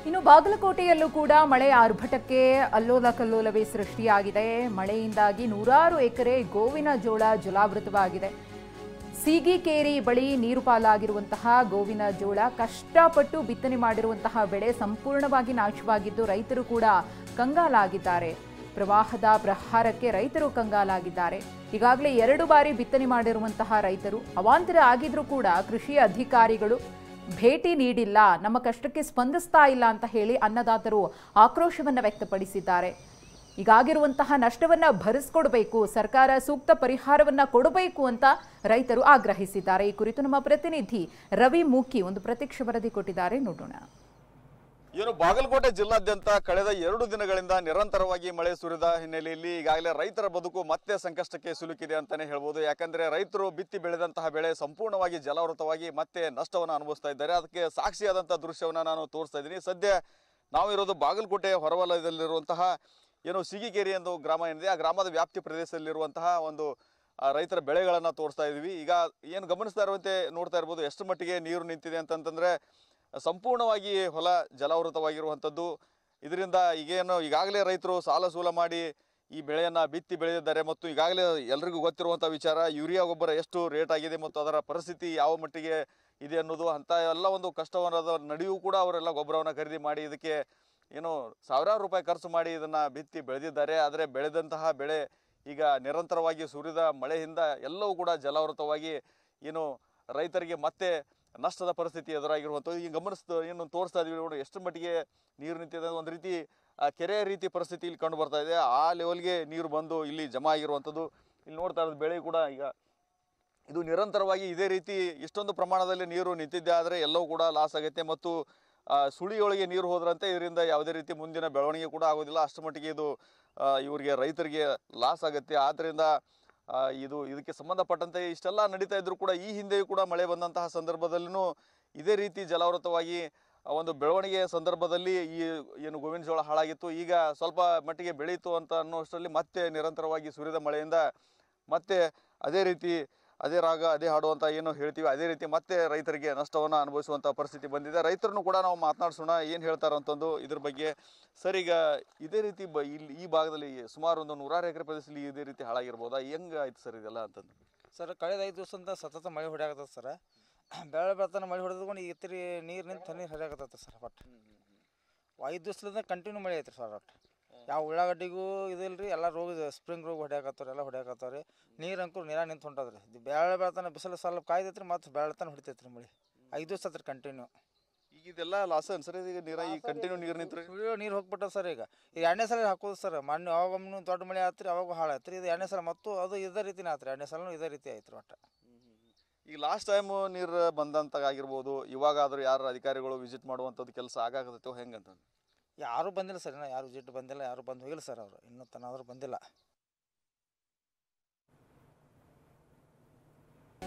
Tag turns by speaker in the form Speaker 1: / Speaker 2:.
Speaker 1: ಇನ್ನು ಬಾಗಲಕೋಟೆಯಲ್ಲೂ ಕೂಡ ಮಳೆ ಆರ್ಭಟಕ್ಕೆ ಅಲ್ಲೋಲ ಕಲ್ಲೋಲವೇ ಸೃಷ್ಟಿಯಾಗಿದೆ. ಮಳೆಯಿಂದಾಗಿ ನೂರಾರು ಎಕರೆ ಗೋವಿನ ಜೋಳ ಜಲಾವೃತವಾಗಿದೆ. ಸೀಗಿಕೇರಿ ಬಳಿ ನೀರು ಪಾಲಾಗಿರುವಂತಹ ಗೋವಿನ ಜೋಳ ಕಷ್ಟಪಟ್ಟು ಬಿತ್ತನೆ ಮಾಡಿರುವಂತಹ ಬೆಳೆ ಸಂಪೂರ್ಣವಾಗಿ ನಾಶವಾಗಿದ್ದು ರೈತರು ಕೂಡ ಕಂಗಾಲಾಗಿದ್ದಾರೆ. ಪ್ರವಾಹದ ಪ್ರಹಾರಕ್ಕೆ ರೈತರು ಕಂಗಾಲಾಗಿದ್ದಾರೆ. ಈಗಾಗಲೇ 2 ಬಾರಿ ಬಿತ್ತನೆ ಮಾಡಿರುವಂತಹ ರೈತರು ಅವಾಂತರ ಆಗಿದ್ರೂ ಕೂಡ ಕೃಷಿ ಅಧಿಕಾರಿಗಳು ಭೇಟಿ ನೀಡಿಲ್ಲ, ನಮ್ಮ ಕಷ್ಟಕ್ಕೆ ಸ್ಪಂದಿಸ್ತಾ ಇಲ್ಲ ಅಂತ ಹೇಳಿ ಅನ್ನದಾತರು ಆಕ್ರೋಶವನ್ನು ವ್ಯಕ್ತಪಡಿಸಿದ್ದಾರೆ. ಈಗಾಗಿರುವಂತಹ ನಷ್ಟವನ್ನ ಭರಿಸಿಕೊಡಬೇಕು, ಸರ್ಕಾರ ಸೂಕ್ತ ಪರಿಹಾರವನ್ನ ಕೊಡಬೇಕು ಅಂತ ರೈತರು ಆಗ್ರಹಿಸಿದ್ದಾರೆ. ಈ ಕುರಿತು ನಮ್ಮ ಪ್ರತಿನಿಧಿ ರವಿ ಮೂಕಿ ಒಂದು ಪ್ರತ್ಯಕ್ಷ ವರದಿ ಕೊಟ್ಟಿದ್ದಾರೆ, ನೋಡೋಣ.
Speaker 2: ಏನು ಬಾಗಲಕೋಟೆ ಜಿಲ್ಲಾದ್ಯಂತ ಕಳೆದ 2 ದಿನಗಳಿಂದ ನಿರಂತರವಾಗಿ ಮಳೆ ಸುರಿದ ಹಿನ್ನೆಲೆಯಲ್ಲಿ ಈಗಾಗಲೇ ರೈತರ ಬದುಕು ಮತ್ತೆ ಸಂಕಷ್ಟಕ್ಕೆ ಸಿಲುಕಿದೆ ಅಂತಾನೆ ಹೇಳ್ಬೋದು. ಯಾಕಂದ್ರೆ ರೈತರು ಬಿತ್ತಿ ಬೆಳೆದಂತಹ ಬೆಳೆ ಸಂಪೂರ್ಣವಾಗಿ ಜಲಾವೃತವಾಗಿ ಮತ್ತೆ ನಷ್ಟವನ್ನು ಅನುಭವಿಸ್ತಾ ಇದ್ದಾರೆ. ಅದಕ್ಕೆ ಸಾಕ್ಷಿಯಾದಂತಹ ದೃಶ್ಯವನ್ನ ನಾನು ತೋರಿಸ್ತಾ ಇದ್ದೀನಿ. ಸದ್ಯ ನಾವಿರೋದು ಬಾಗಲಕೋಟೆ ಹೊರವಲಯದಲ್ಲಿರುವಂತಹ ಏನು ಸಿಗಿಕೇರಿ ಎಂದು ಗ್ರಾಮ ಏನಿದೆ, ಆ ಗ್ರಾಮದ ವ್ಯಾಪ್ತಿ ಪ್ರದೇಶದಲ್ಲಿರುವಂತಹ ಒಂದು ರೈತರ ಬೆಳೆಗಳನ್ನ ತೋರಿಸ್ತಾ ಇದೀವಿ. ಈಗ ಏನು ಗಮನಿಸ್ತಾ ಇರುವಂತೆ ನೋಡ್ತಾ ಇರ್ಬೋದು ಎಷ್ಟು ಮಟ್ಟಿಗೆ ನೀರು ನಿಂತಿದೆ ಅಂತಂತಂದ್ರೆ ಸಂಪೂರ್ಣವಾಗಿ ಹೊಲ ಜಲಾವೃತವಾಗಿರುವಂಥದ್ದು. ಇದರಿಂದ ಈಗಾಗಲೇ ರೈತರು ಸಾಲ ಸೂಲ ಮಾಡಿ ಈ ಬೆಳೆಯನ್ನು ಬಿತ್ತಿ ಬೆಳೆದಿದ್ದಾರೆ. ಮತ್ತು ಈಗಾಗಲೇ ಎಲ್ರಿಗೂ ಗೊತ್ತಿರುವಂಥ ವಿಚಾರ ಯೂರಿಯಾ ಗೊಬ್ಬರ ಎಷ್ಟು ರೇಟ್ ಆಗಿದೆ ಮತ್ತು ಅದರ ಪರಿಸ್ಥಿತಿ ಯಾವ ಮಟ್ಟಿಗೆ ಇದೆ ಅನ್ನೋದು. ಅಂಥ ಎಲ್ಲ ಒಂದು ಕಷ್ಟವನ್ನದ ನಡುವೆಯೂ ಕೂಡ ಅವರೆಲ್ಲ ಗೊಬ್ಬರವನ್ನು ಖರೀದಿ ಮಾಡಿ ಇದಕ್ಕೆ ಏನು ಸಾವಿರಾರು ರೂಪಾಯಿ ಖರ್ಚು ಮಾಡಿ ಇದನ್ನು ಬಿತ್ತಿ ಬೆಳೆದಿದ್ದಾರೆ. ಆದರೆ ಬೆಳೆದಂತಹ ಬೆಳೆ ಈಗ ನಿರಂತರವಾಗಿ ಸುರಿದ ಮಳೆಯಿಂದ ಎಲ್ಲವೂ ಕೂಡ ಜಲಾವೃತವಾಗಿ ಏನು ರೈತರಿಗೆ ಮತ್ತೆ ನಷ್ಟದ ಪರಿಸ್ಥಿತಿ ಎದುರಾಗಿರುವಂಥದ್ದು. ಈಗ ಏನು ತೋರಿಸ್ತಾ ಇದೀವಿ ನೋಡಿ ಎಷ್ಟು ಮಟ್ಟಿಗೆ ನೀರು ನಿಂತಿದೆ. ಒಂದು ರೀತಿ ಕೆರೆಯ ರೀತಿ ಪರಿಸ್ಥಿತಿ ಇಲ್ಲಿ ಕಂಡು ಬರ್ತಾ ಇದೆ. ಆ ಲೆವೆಲ್ಗೆ ನೀರು ಬಂದು ಇಲ್ಲಿ ಜಮಾ ಆಗಿರುವಂಥದ್ದು. ಇಲ್ಲಿ ನೋಡ್ತಾ ಇರೋದು ಬೆಳೆ ಕೂಡ ಈಗ ಇದು ನಿರಂತರವಾಗಿ ಇದೇ ರೀತಿ ಇಷ್ಟೊಂದು ಪ್ರಮಾಣದಲ್ಲಿ ನೀರು ನಿಂತಿದ್ದೆ ಆದರೆ ಎಲ್ಲವೂ ಕೂಡ ಲಾಸ್ ಆಗುತ್ತೆ. ಮತ್ತು ಸುಳಿಯೊಳಗೆ ನೀರು ಹೋದ್ರಂತೆ ಇದರಿಂದ ಯಾವುದೇ ರೀತಿ ಮುಂದಿನ ಬೆಳವಣಿಗೆ ಕೂಡ ಆಗೋದಿಲ್ಲ. ಅಷ್ಟು ಮಟ್ಟಿಗೆ ಇದು ಇವರಿಗೆ ರೈತರಿಗೆ ಲಾಸ್ ಆಗುತ್ತೆ. ಆದ್ದರಿಂದ ಇದಕ್ಕೆ ಸಂಬಂಧಪಟ್ಟಂತೆ ಇಷ್ಟೆಲ್ಲ ನಡೀತಾ ಇದ್ರು ಕೂಡ ಈ ಹಿಂದೆಯೂ ಕೂಡ ಮಳೆ ಬಂದಂತಹ ಸಂದರ್ಭದಲ್ಲೂ ಇದೇ ರೀತಿ ಜಲಾವೃತವಾಗಿ ಒಂದು ಬೆಳವಣಿಗೆಯ ಸಂದರ್ಭದಲ್ಲಿ ಈ ಏನು ಗೋವಿನ ಜೋಳ ಹಾಳಾಗಿತ್ತು. ಈಗ ಸ್ವಲ್ಪ ಮಟ್ಟಿಗೆ ಬೆಳೀತು ಅಂತ ಅನ್ನೋಷ್ಟರಲ್ಲಿ ಮತ್ತೆ ನಿರಂತರವಾಗಿ ಸುರಿದ ಮಳೆಯಿಂದ ಮತ್ತೆ ಅದೇ ರೀತಿ ಅದೇ ರಾಗ ಅದೇ ಹಾಡು ಅಂತ ಏನು ಹೇಳ್ತೀವಿ ಅದೇ ರೀತಿ ಮತ್ತೆ ರೈತರಿಗೆ ನಷ್ಟವನ್ನು ಅನುಭವಿಸುವಂಥ ಪರಿಸ್ಥಿತಿ ಬಂದಿದೆ. ರೈತರನ್ನು ಕೂಡ ನಾವು ಮಾತನಾಡಿಸೋಣ ಏನು ಹೇಳ್ತಾರಂತಂದು ಇದ್ರ ಬಗ್ಗೆ. ಸರ್, ಈಗ ಇದೇ ರೀತಿ ಇಲ್ಲಿ ಈ ಭಾಗದಲ್ಲಿ ಸುಮಾರು ಒಂದು 100 ಎಕರೆ ಪ್ರದೇಶದಲ್ಲಿ ಇದೇ ರೀತಿ ಹಾಳಾಗಿರ್ಬೋದಾ? ಹೆಂಗೆ ಆಯ್ತು ಸರ್ ಇದೆಲ್ಲ ಅಂತಂದು?
Speaker 3: ಸರ್, ಕಳೆದ 5 ದಿವಸದಿಂದ ಸತತ ಮಳೆ ಹೊಡೆಯಾಗತ್ತದ ಸರ್. ಬೆಳೆ ಬೆಳತನ ಮಳೆ ಹೊಡೆದ್ಕೊಂಡು ಈ ಇತ್ತರಿ ನೀರು ನಿಂತು ನೀರು ಹರಿಯಾಗತ್ತ ಸರ್. ಬಟ್ 5 ದಿವಸದಿಂದ ಕಂಟಿನ್ಯೂ ಮಳೆ ಐತ್ರಿ ಸರ್. ಒಟ್ಟು ಯಾವ ಉಳ್ಳಾಗಡ್ಡಿಗೂ ಇದಿಲ್ರಿ, ಎಲ್ಲ ರೋಗ ಸ್ಪ್ರಿಂಗ್ ರೋಗ ಹೊಡ್ಯಾಕತ್ತವ್ರಿ, ಎಲ್ಲ ಹೊಡ್ಯಾಕತ್ತವ್ರಿ. ನೀರು ಅಂಕೂ ನೀರ ನಿಂತು ಹೊಂಟದ್ರಿ. ಬೆಳೆ ಬೆಳತನ ಬಿಸಿಲು ಸ್ವಲ್ಪ ಕಾಯ್ದೈತ್ರಿ, ಮತ್ತು ಬೆಳತನ ಹೊಡಿತೈತ್ರಿ ಮಳೆ. 5 ದಿವಸ ಆತ್ರಿ ಕಂಟಿನ್ಯೂ.
Speaker 2: ಈಗ ಇದೆಲ್ಲ ಲಾಸ್ ಅನ್ಸರಿ ಈಗ ನೀರ ಈಗ ಕಂಟಿನ್ಯೂ ನೀರು ನಿಂತ್ರಿ
Speaker 3: ನೀರು ಹೋಗ್ಬಿಟ್ಟ ಸರ್. ಈಗ 2ನೇ ಸಲ ಹಾಕೋದು ಸರ್. ಮೊನ್ನೆ ಅವಾಗೊಮ್ಮೆ ದೊಡ್ಡ ಮಳೆ ಆತ್ರಿ, ಅವಾಗ ಹಾಳಾಯ್ತು. ಇದು 2ನೇ ಸಲ ಮತ್ತು ಅದು ಇದೇ ರೀತಿನೇ ಆತ್ರಿ. 2ನೇ ಸಲನೂ ಇದೇ ರೀತಿ ಆಯ್ತು ಒಟ್ಟು.
Speaker 2: ಈಗ ಲಾಸ್ಟ್ ಟೈಮು ನೀರು ಬಂದಂತ ಆಗಿರ್ಬೋದು, ಇವಾಗಾದ್ರೂ ಯಾರು ಅಧಿಕಾರಿಗಳು ವಿಸಿಟ್ ಮಾಡುವಂಥದ್ದು ಕೆಲಸ ಆಗಾಕತ್ತೈತೋ ಹೆಂಗಂತ?
Speaker 3: ಯಾರೂ ಬಂದಿಲ್ಲ ಸರ್, ಇನ್ನೂ ಯಾರು ವಿಸಿಟ್ ಬಂದಿಲ್ಲ, ಯಾರು ಬಂದು ಹೋಗಿಲ್ಲ ಸರ್. ಅವರು ಇನ್ನೂ ತನಾದರೂ ಬಂದಿಲ್ಲ.